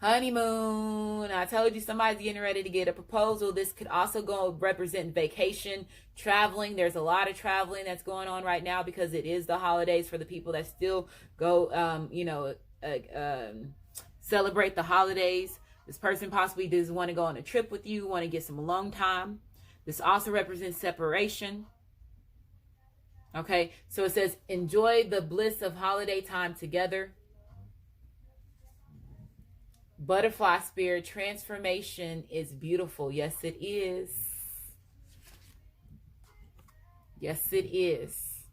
[SPEAKER 1] Honeymoon. I told you somebody's getting ready to get a proposal. This could also go represent vacation, traveling. There's a lot of traveling that's going on right now because it is the holidays for the people that still go, celebrate the holidays. This person possibly does want to go on a trip with you, want to get some alone time. This also represents separation. Okay, so it says, enjoy the bliss of holiday time together. Butterfly spirit, transformation is beautiful. Yes, it is. Yes, it is.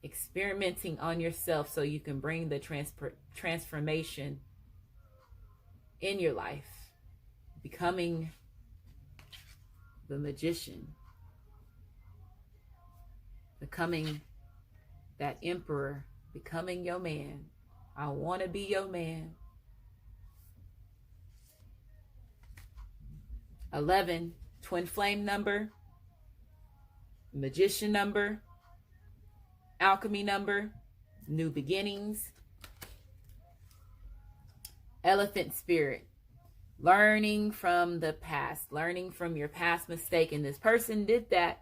[SPEAKER 1] Experimenting on yourself so you can bring the transformation in your life. Becoming the magician. Becoming that emperor. Becoming your man. I want to be your man. 11, twin flame number, magician number, alchemy number, new beginnings, elephant spirit, learning from the past, learning from your past mistake. And this person did that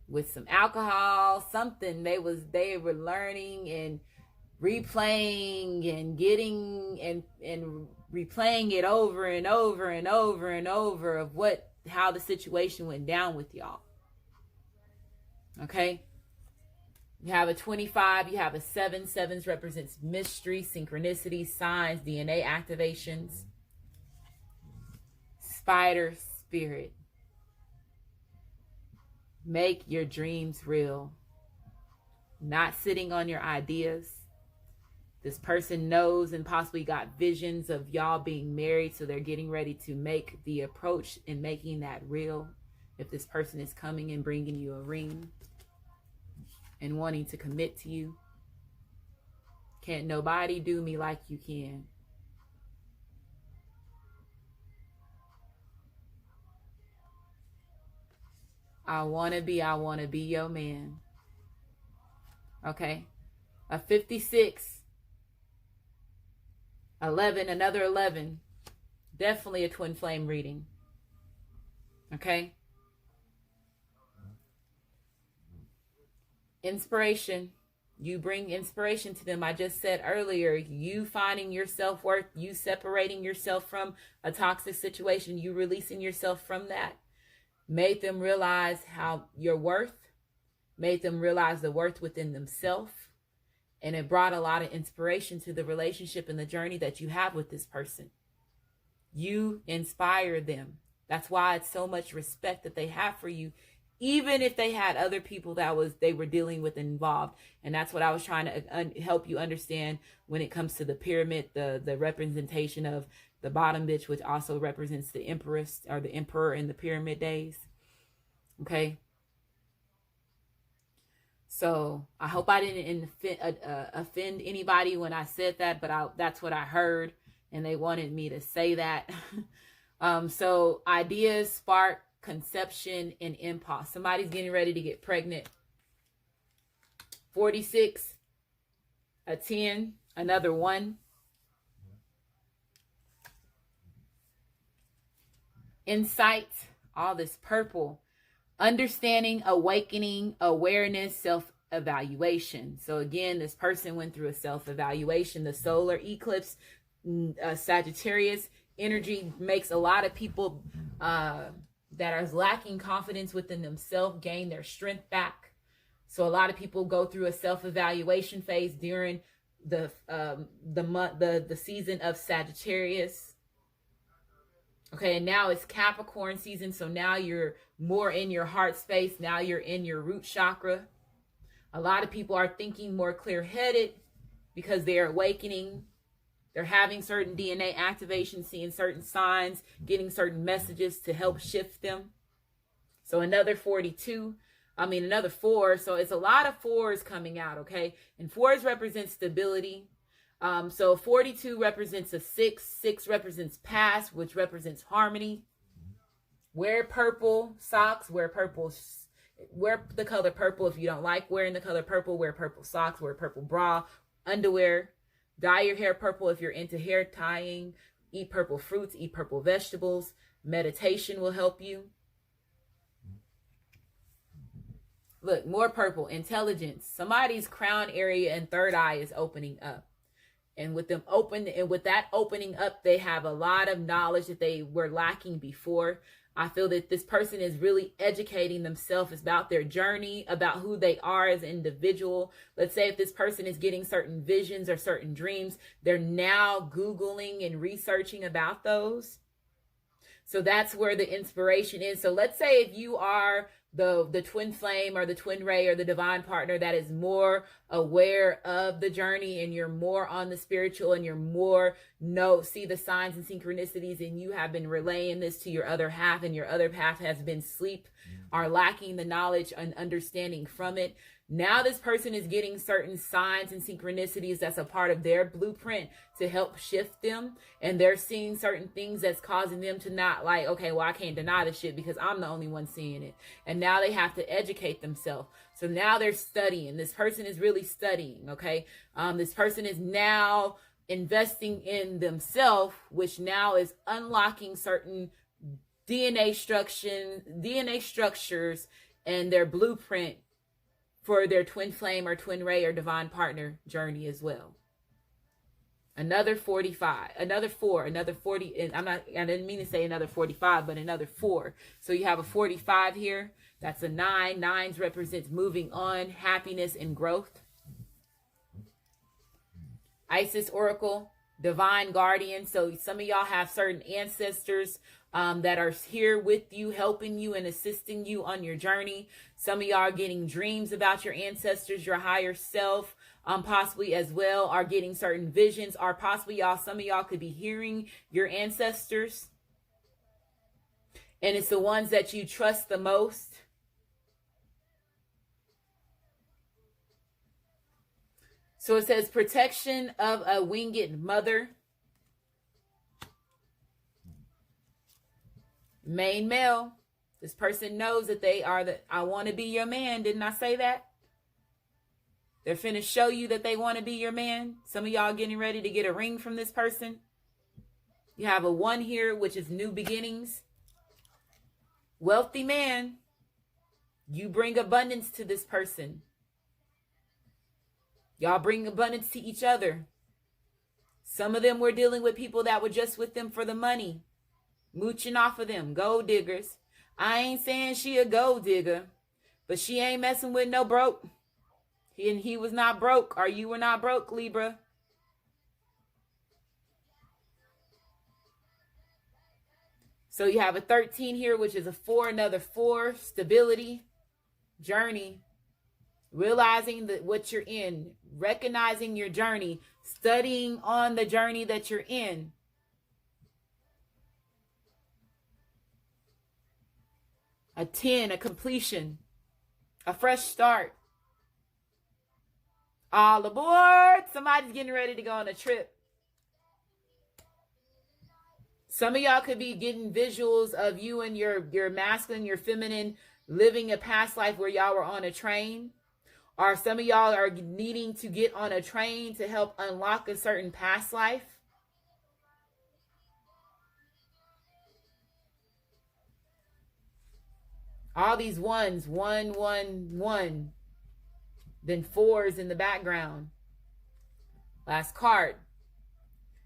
[SPEAKER 1] with some alcohol, something. They were learning and replaying and getting and replaying it over and over and over and over of how the situation went down with y'all. Okay? You have a 25, you have a 7. 7s represents mystery, synchronicity, signs, DNA activations. Spider spirit. Make your dreams real. Not sitting on your ideas. This person knows and possibly got visions of y'all being married, so they're getting ready to make the approach and making that real. If this person is coming and bringing you a ring and wanting to commit to you, can't nobody do me like you can. I want to be your man. Okay. A 56. 11, another 11. Definitely a twin flame reading. Okay. Inspiration. You bring inspiration to them. I just said earlier, you finding your self-worth, you separating yourself from a toxic situation, you releasing yourself from that, made them realize how your worth, made them realize the worth within themselves. And it brought a lot of inspiration to the relationship and the journey that you have with this person. You inspire them. That's why it's so much respect that they have for you, even if they had other people that they were dealing with and involved. And that's what I was trying to help you understand when it comes to the pyramid, the representation of the bottom bitch, which also represents the empress or the emperor in the pyramid days. Okay. So I hope I didn't offend anybody when I said that, but that's what I heard, and they wanted me to say that. So ideas spark conception and impulse. Somebody's getting ready to get pregnant. 46, a 10, another 1. Insight, all this purple. Understanding, awakening, awareness, self-evaluation. So again, this person went through a self-evaluation. The solar eclipse, Sagittarius energy makes a lot of people that are lacking confidence within themselves gain their strength back. So a lot of people go through a self-evaluation phase during the season of Sagittarius. Okay, and now it's Capricorn season, so now you're more in your heart space. Now you're in your root chakra. A lot of people are thinking more clear-headed because they're awakening. They're having certain DNA activation, seeing certain signs, getting certain messages to help shift them. So another 4. So it's a lot of 4s coming out, okay? And 4s represent stability. So 42 represents a 6. 6 represents past, which represents harmony. Wear purple socks. Wear the color purple. If you don't like wearing the color purple, wear purple socks. Wear purple bra, underwear. Dye your hair purple if you're into hair tying. Eat purple fruits. Eat purple vegetables. Meditation will help you. Look, more purple. Intelligence. Somebody's crown area and third eye is opening up. And with that opening up, they have a lot of knowledge that they were lacking before. I feel that this person is really educating themselves about their journey, about who they are as an individual. Let's say if this person is getting certain visions or certain dreams, they're now Googling and researching about those. So that's where the inspiration is. So let's say if you are the twin flame or the twin ray or the divine partner that is more aware of the journey, and you're more on the spiritual, and you're more see the signs and synchronicities, and you have been relaying this to your other half, and your other half has been are lacking the knowledge and understanding from it. Now this person is getting certain signs and synchronicities that's a part of their blueprint to help shift them. And they're seeing certain things that's causing them to not like, okay, well, I can't deny this shit because I'm the only one seeing it. And now they have to educate themselves. So now they're studying. This person is really studying, okay? This person is now investing in themselves, which now is unlocking certain DNA structures and their blueprint for their twin flame or twin ray or divine partner journey as well. Another 45, another 4, another 40. And I didn't mean to say another 45, but another 4. So you have a 45 here. That's a 9. 9s represents moving on, happiness, and growth. Isis Oracle, divine guardian. So some of y'all have certain ancestors that are here with you, helping you and assisting you on your journey. Some of y'all are getting dreams about your ancestors, your higher self, possibly as well, are getting certain visions, or possibly some of y'all could be hearing your ancestors. And it's the ones that you trust the most. So it says protection of a winged mother. Main male. This person knows that they are I want to be your man. Didn't I say that? They're finna show you that they want to be your man. Some of y'all getting ready to get a ring from this person. You have a 1 here, which is new beginnings. Wealthy man. You bring abundance to this person. Y'all bring abundance to each other. Some of them were dealing with people that were just with them for the money, mooching off of them, gold diggers. I ain't saying she a gold digger, but she ain't messing with no broke. He was not broke, or you were not broke, Libra. So you have a 13 here, which is a 4, another 4, stability, journey, realizing that what you're in, recognizing your journey, studying on the journey that you're in. A 10, a completion, a fresh start. All aboard. Somebody's getting ready to go on a trip. Some of y'all could be getting visuals of you and your masculine, your feminine, living a past life where y'all were on a train. Or some of y'all are needing to get on a train to help unlock a certain past life. All these ones, 1, 1, 1. Then 4s in the background. Last card.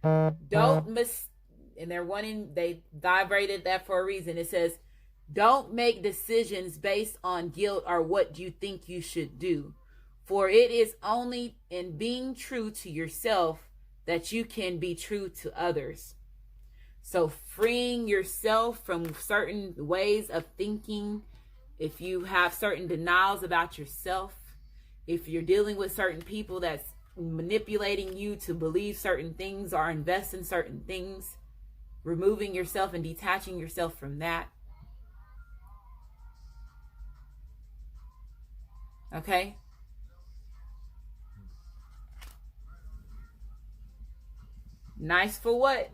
[SPEAKER 1] Don't and they vibrated that for a reason. It says, don't make decisions based on guilt or what you think you should do. For it is only in being true to yourself that you can be true to others. So freeing yourself from certain ways of thinking, if you have certain denials about yourself, if you're dealing with certain people that's manipulating you to believe certain things or invest in certain things, removing yourself and detaching yourself from that. Okay? Nice for what?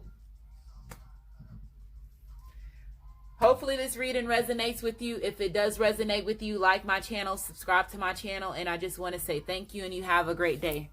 [SPEAKER 1] Hopefully this reading resonates with you. If it does resonate with you, like my channel, subscribe to my channel, and I just want to say thank you and you have a great day.